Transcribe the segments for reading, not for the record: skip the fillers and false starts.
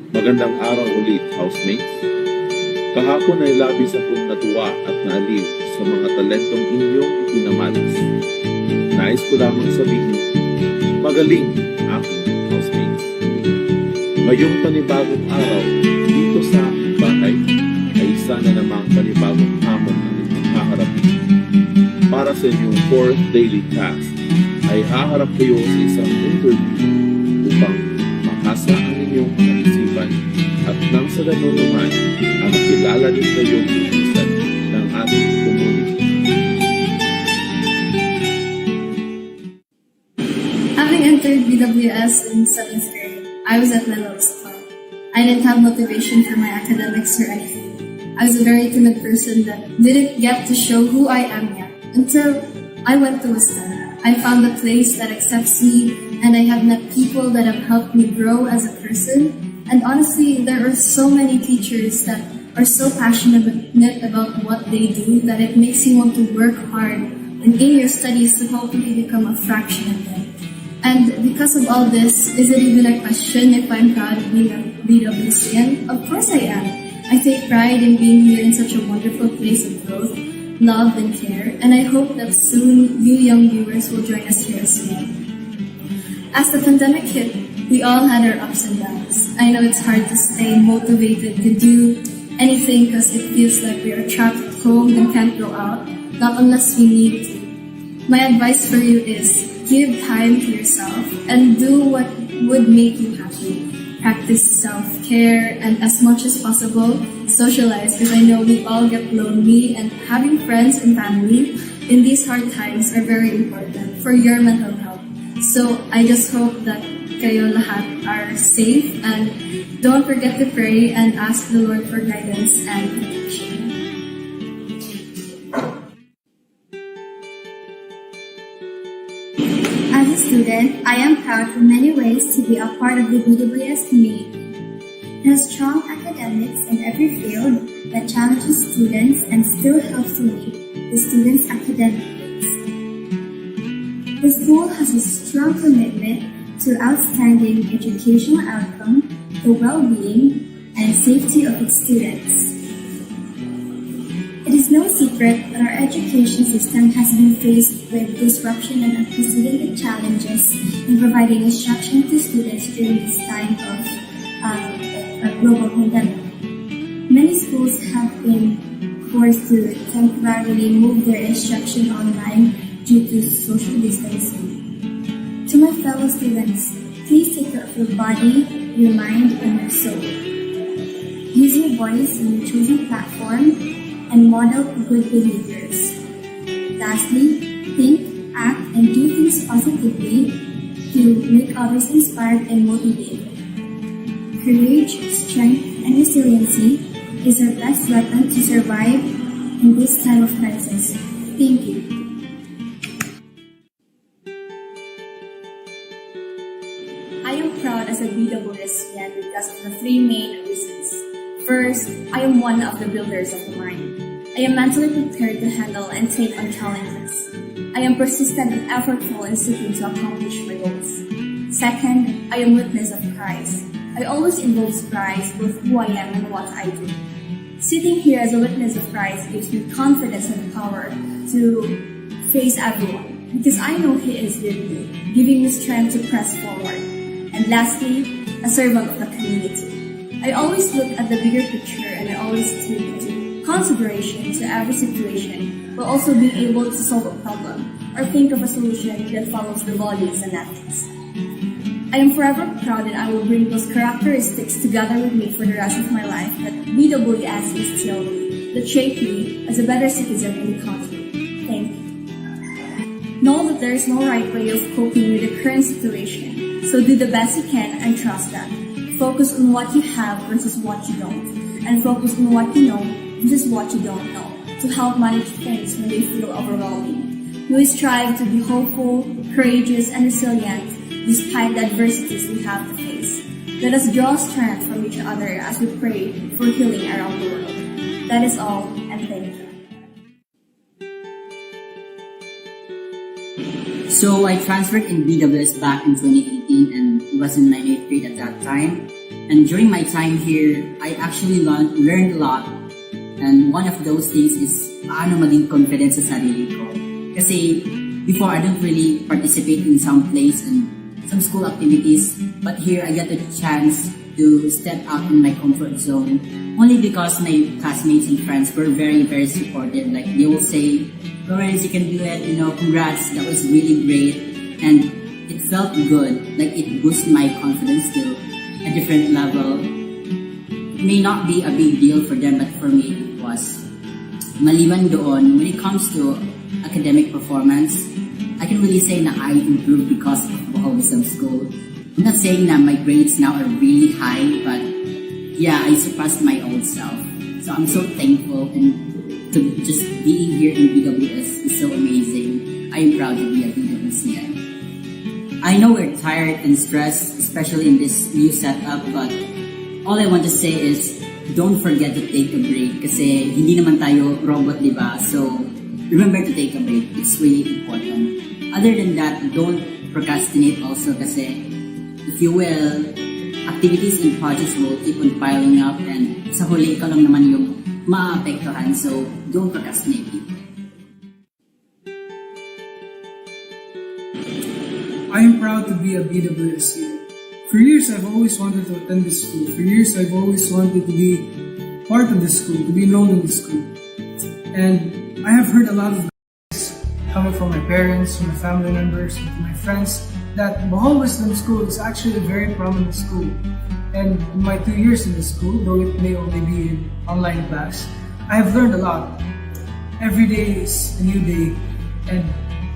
Magandang araw ulit, housemates. Kahapon ay labis akong natuwa at naaliw sa mga talentong inyong ipinamalas. Nais ko lamang sabihin, magaling aking housemates. Ngayong panibagong araw dito sa aking bahay ay isa na namang panibagong hamon ang inyong haharapin. Para sa inyong 4th daily task ay haharap kayo sa isang interview upang makasa ang inyong mga isipan at nang sa gano'n naman ang makilala din kayong isipan ng ating community. Having entered BWS in 7th grade, I was at my lowest point. I didn't have motivation for my academics or anything. I was a very timid person that didn't get to show who I am yet until I went to Wisdom. I found a place that accepts me, and I have met people that have helped me grow as a person. And honestly, there are so many teachers that are so passionate about what they do that it makes you want to work hard and in your studies to hopefully become a fraction of them. And because of all this, is it even a question if I'm proud of being a BWSian? Of course I am. I take pride in being here in such a wonderful place of growth, love, and care, and I hope that soon you young viewers will join us here as well. As the pandemic hit, we all had our ups and downs. I know it's hard to stay motivated to do anything because it feels like we are trapped at home and can't go out, not unless we need to. My advice for you is give time to yourself and do what would make you happy. Practice self-care and as much as possible, socialize because I know we all get lonely and having friends and family in these hard times are very important for your mental health. So I just hope that kayo lahat are safe and don't forget to pray and ask the Lord for guidance and protection. As a student, I am proud in many ways to be a part of the BWS community. It has strong academics in every field that challenges students and still helps to meet the students' academic goals. The school has a strong commitment to outstanding educational outcome, the well-being, and safety of its students. It is no secret that our education system has been faced with disruption and unprecedented challenges in providing instruction to students during this time of a global pandemic. Many schools have been forced to temporarily move their instruction online due to social distancing. To my fellow students, please take care of your body, your mind, and your soul. Use your voice in your chosen platform and model good behaviors. Lastly, think, act, and do things positively to make others inspired and motivated. Courage, strength, and resiliency is our best weapon to survive in this time of crisis. Thank you. I am proud as a BWSian because of the three main reasons. First, I am one of the builders of the mind. I am mentally prepared to handle and take on challenges. I am persistent and effortful in seeking to accomplish my goals. Second, I am witness of Christ. I always involve Christ with who I am and what I do. Sitting here as a witness of Christ gives me confidence and power to face everyone because I know He is with me, giving me strength to press forward. And lastly, a servant of the community. I always look at the bigger picture and I always take into consideration to every situation while also being able to solve a problem or think of a solution that follows the values and ethics. I am forever proud that I will bring those characteristics together with me for the rest of my life that BWS instilled me, that shaped me as a better citizen in the country. Thank you. Know that there is no right way of coping with the current situation, so do the best you can and trust that. Focus on what you have versus what you don't, and focus on what you know versus what you don't know to help manage things when they feel overwhelming. We strive to be hopeful, courageous, and resilient despite the adversities we have to face. Let us draw strength from each other as we pray for healing around the world. That is all, and thank you. So I transferred in BWS back in 2018, and in was in my 8th grade at that time. And during my time here, I actually learned a lot. And one of those things is paano maging confident sa sarili ko. Kasi before, I don't really participate in some plays and some school activities. But here, I got a chance to step out in my comfort zone. Only because my classmates and friends were very, very supportive. Like, they will say, Lawrence, you can do it, congrats, that was really great. And it felt good, like it boosted my confidence to a different level. It may not be a big deal for them, but for me, it was. Maliban doon, when it comes to academic performance, I can really say that I improved because of Bohol Wisdom School. I'm not saying that my grades now are really high, but yeah, I surpassed my old self. So I'm so thankful, and to just being here in BWS is so amazing. I am proud to be a BWSian. I know we're tired and stressed, especially in this new setup, but all I want to say is don't forget to take a break kasi hindi naman tayo robot, di ba? So remember to take a break. It's really important. Other than that, don't procrastinate also kasi if you will, activities and projects will keep on piling up and sa huli ikaw lang naman yung maapektuhan. So don't procrastinate. I am proud to be a BWS. For years, I've always wanted to attend this school. For years, I've always wanted to be part of this school, to be enrolled in this school. And I have heard a lot of coming from my parents, from my family members, and from my friends, that Bohol Wisdom School is actually a very prominent school. And in my 2 years in this school, though it may only be in online class, I have learned a lot. Every day is a new day, and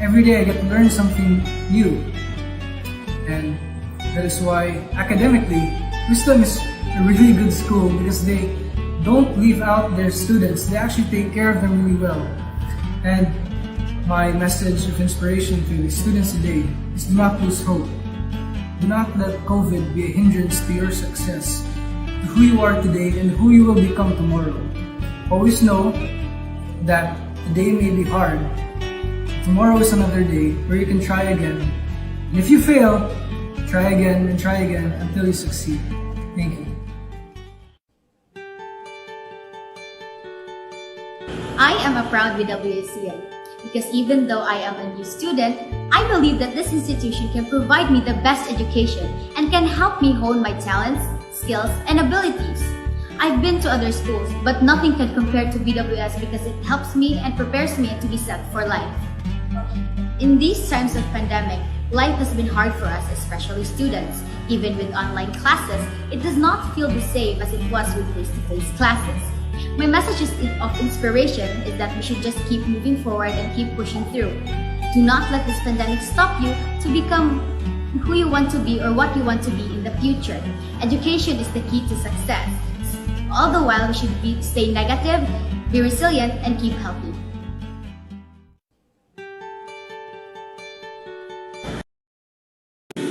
every day I get to learn something new. And that is why academically, Wisdom is a really good school because they don't leave out their students. They actually take care of them really well. And my message of inspiration to the students today is do not lose hope. Do not let COVID be a hindrance to your success, to who you are today and who you will become tomorrow. Always know that today may be hard. Tomorrow is another day where you can try again. And if you fail, try again and try again until you succeed. Thank you. I am a proud BWSian because even though I am a new student, I believe that this institution can provide me the best education and can help me hone my talents, skills, and abilities. I've been to other schools, but nothing can compare to BWS because it helps me and prepares me to be set for life. In these times of pandemic, life has been hard for us, especially students. Even with online classes, it does not feel the same as it was with face-to-face classes. My message of inspiration is that we should just keep moving forward and keep pushing through. Do not let this pandemic stop you to become who you want to be or what you want to be in the future. Education is the key to success. All the while, we should stay negative, be resilient, and keep healthy.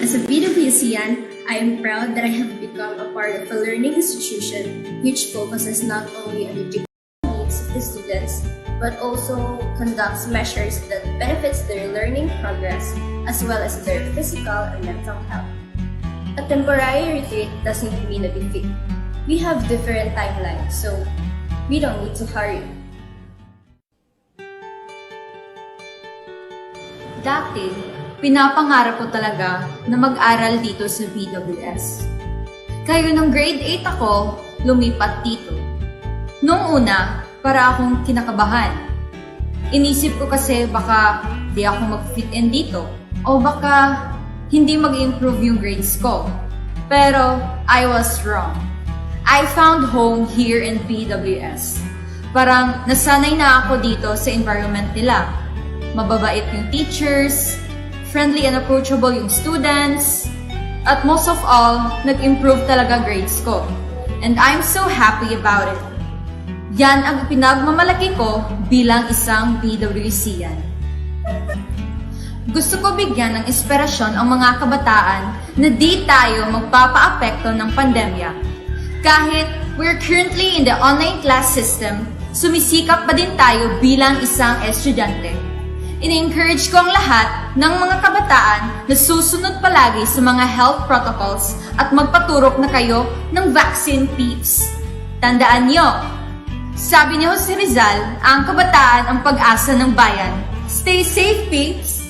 As a BWSian, I am proud that I have become a part of a learning institution which focuses not only on the educational needs of the students, but also conducts measures that benefits their learning progress as well as their physical and mental health. A temporary retreat doesn't mean a defeat. We have different timelines, so we don't need to hurry. Dati, pinapangarap ko talaga na mag-aral dito sa BWS. Kaya nung grade 8 ako, lumipat dito. Noong una, para akong kinakabahan. Inisip ko kasi baka di ako mag-fit in dito o baka hindi mag-improve yung grades ko. Pero I was wrong. I found home here in BWS. Parang nasanay na ako dito sa environment nila. Mababait yung teachers, friendly and approachable yung students, at most of all, nag-improve talaga grades ko. And I'm so happy about it. Yan ang pinagmamalaki ko bilang isang BWSian. Gusto ko bigyan ng inspirasyon ang mga kabataan na di tayo magpapaapekto ng pandemya. Kahit we're currently in the online class system, sumisikap pa din tayo bilang isang estudyante. Ini-encourage ko ang lahat ng mga kabataan na susunod palagi sa mga health protocols at magpaturok na kayo ng vaccine peeps. Tandaan niyo, sabi ni Jose Rizal, ang kabataan ang pag-asa ng bayan. Stay safe, peeps!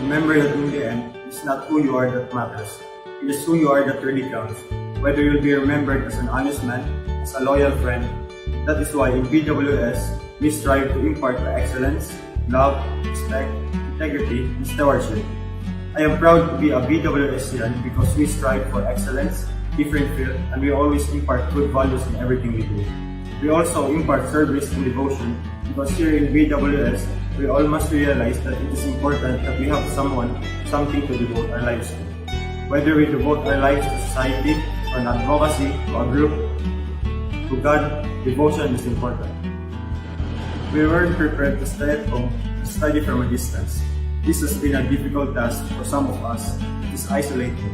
Remember that in the end, it's not who you are that matters. It is who you are that really counts. Whether you'll be remembered as an honest man, as a loyal friend. That is why in BWS, we strive to impart the excellence, love, respect, integrity, and stewardship. I am proud to be a BWSian because we strive for excellence, different field, and we always impart good values in everything we do. We also impart service and devotion because here in BWS, we all must realize that it is important that we have something to devote our lives to. Whether we devote our lives to society, or an advocacy, to a group, to God, devotion is important. We weren't prepared to stay at home, to study from a distance. This has been a difficult task for some of us. It is isolating.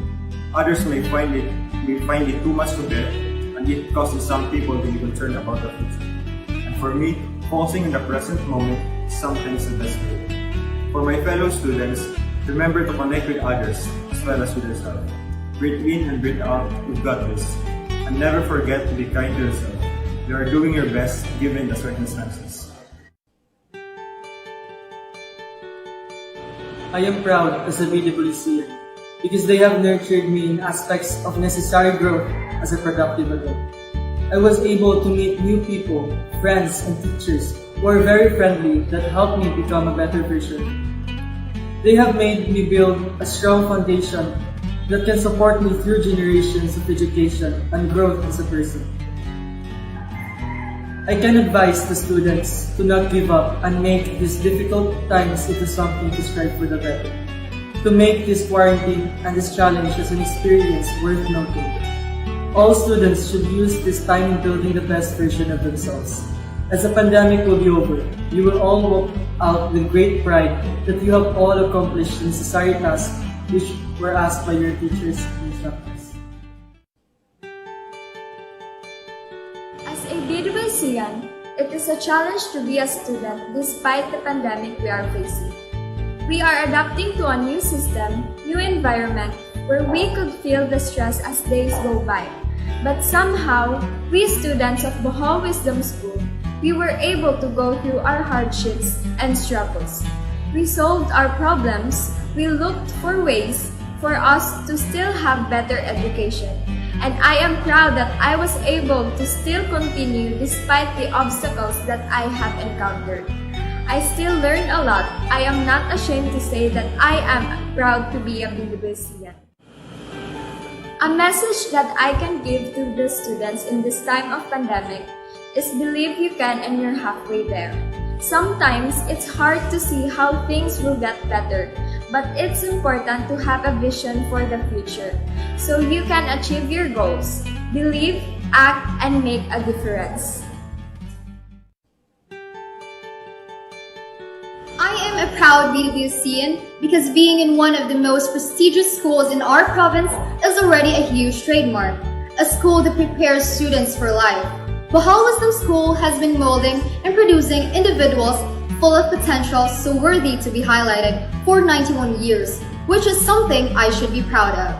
Others may find it too much to bear, and it causes some people to be concerned about the future. And for me, focusing on the present moment is sometimes the best way. For my fellow students, remember to connect with others as well as with yourself. Breathe in and breathe out with God this. And never forget to be kind to yourself. You are doing your best given the circumstances. I am proud as a BWSian because they have nurtured me in aspects of necessary growth as a productive adult. I was able to meet new people, friends, and teachers who are very friendly that helped me become a better version. They have made me build a strong foundation that can support me through generations of education and growth as a person. I can advise the students to not give up and make these difficult times into something to strive for the better. To make this quarantine and this challenge as an experience worth noting. All students should use this time in building the best version of themselves. As the pandemic will be over, you will all walk out with great pride that you have all accomplished the necessary tasks which were asked by your teachers and instructors. As a BWSian, it is a challenge to be a student despite the pandemic we are facing. We are adapting to a new system, new environment, where we could feel the stress as days go by. But somehow, we students of Bohol Wisdom School, we were able to go through our hardships and struggles. We solved our problems, we looked for ways for us to still have better education. And I am proud that I was able to still continue despite the obstacles that I have encountered. I still learn a lot. I am not ashamed to say that I am proud to be a BWSian. A message that I can give to the students in this time of pandemic is believe you can and you're halfway there. Sometimes it's hard to see how things will get better, but it's important to have a vision for the future so you can achieve your goals. Believe, act, and make a difference. I am a proud BWSian because being in one of the most prestigious schools in our province is already a huge trademark, a school that prepares students for life. Bohol Wisdom School has been molding and producing individuals full of potential so worthy to be highlighted for 91 years, which is something I should be proud of.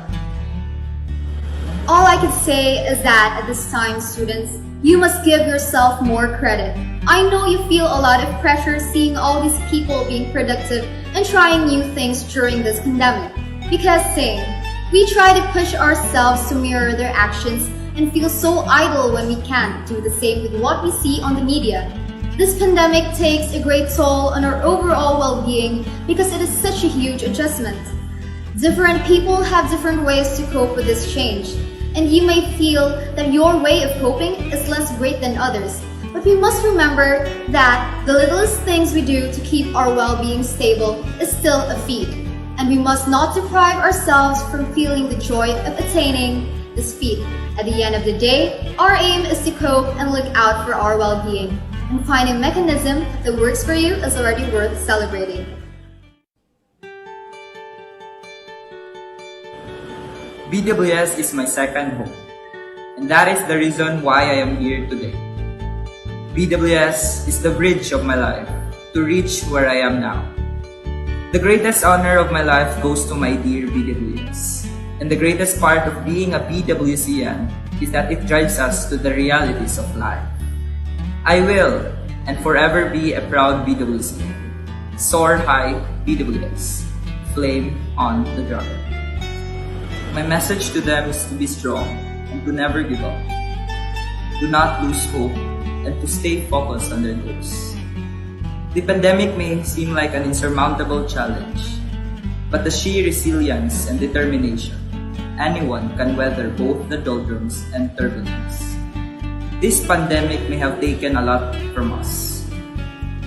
All I could say is that at this time, students, you must give yourself more credit. I know you feel a lot of pressure seeing all these people being productive and trying new things during this pandemic. Because same, we try to push ourselves to mirror their actions and feel so idle when we can't do the same with what we see on the media. This pandemic takes a great toll on our overall well-being because it is such a huge adjustment. Different people have different ways to cope with this change, and you may feel that your way of coping is less great than others. But we must remember that the littlest things we do to keep our well-being stable is still a feat, and we must not deprive ourselves from feeling the joy of attaining this feat. At the end of the day, our aim is to cope and look out for our well-being, and find a mechanism that works for you is already worth celebrating. BWS is my second home, and that is the reason why I am here today. BWS is the bridge of my life to reach where I am now. The greatest honor of my life goes to my dear BWS. And the greatest part of being a BWCN is that it drives us to the realities of life. I will and forever be a proud BWCN. Soar high BWS. Flame on the dragon. My message to them is to be strong and to never give up. Do not lose hope and to stay focused on their goals. The pandemic may seem like an insurmountable challenge, but the sheer resilience and determination, anyone can weather both the doldrums and turbulence. This pandemic may have taken a lot from us,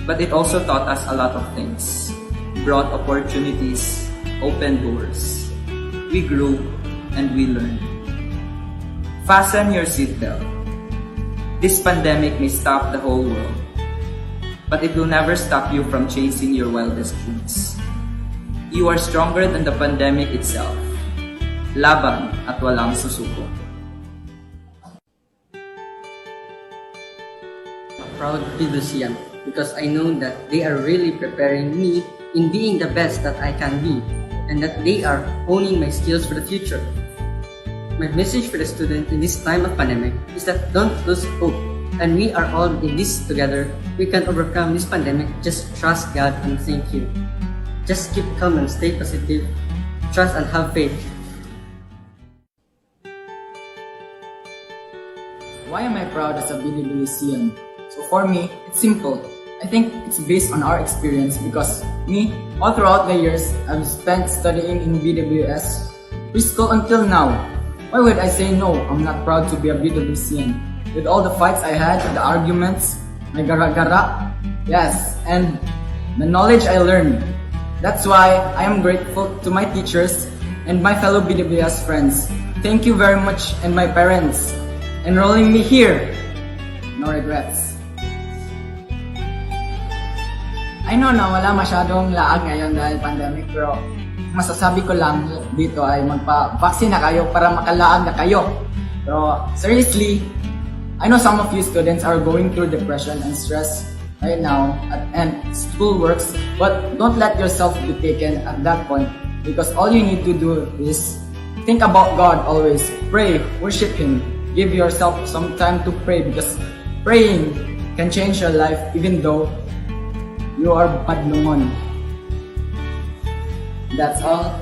but it also taught us a lot of things, brought opportunities, opened doors. We grew and we learned. Fasten your seatbelt. This pandemic may stop the whole world, but it will never stop you from chasing your wildest dreams. You are stronger than the pandemic itself. Laban at walang susuko. Proud BWCN because I know that they are really preparing me in being the best that I can be and that they are honing my skills for the future. My message for the student in this time of pandemic is that don't lose hope, and we are all in this together. We can overcome this pandemic. Just trust God and thank you. Just keep calm and stay positive. Trust and have faith. Why am I proud as a BWCN? So for me, it's simple. I think it's based on our experience because me, all throughout the years, I've spent studying in BWS preschool until now. Why would I say no? I'm not proud to be a BWCN. With all the fights I had, the arguments, my gara-gara, yes, and the knowledge I learned. That's why I am grateful to my teachers and my fellow BWS friends. Thank you very much, and my parents enrolling me here. No regrets. I know na wala masyadong laag ngayon dahil pandemic, pero masasabi ko lang dito ay magpa-vaccine na kayo para makalaag na kayo. Pero seriously, I know some of you students are going through depression and stress right now and school works, but don't let yourself be taken at that point because all you need to do is think about God always. Pray, worship Him, give yourself some time to pray because praying can change your life even though you are padlungon. That's all.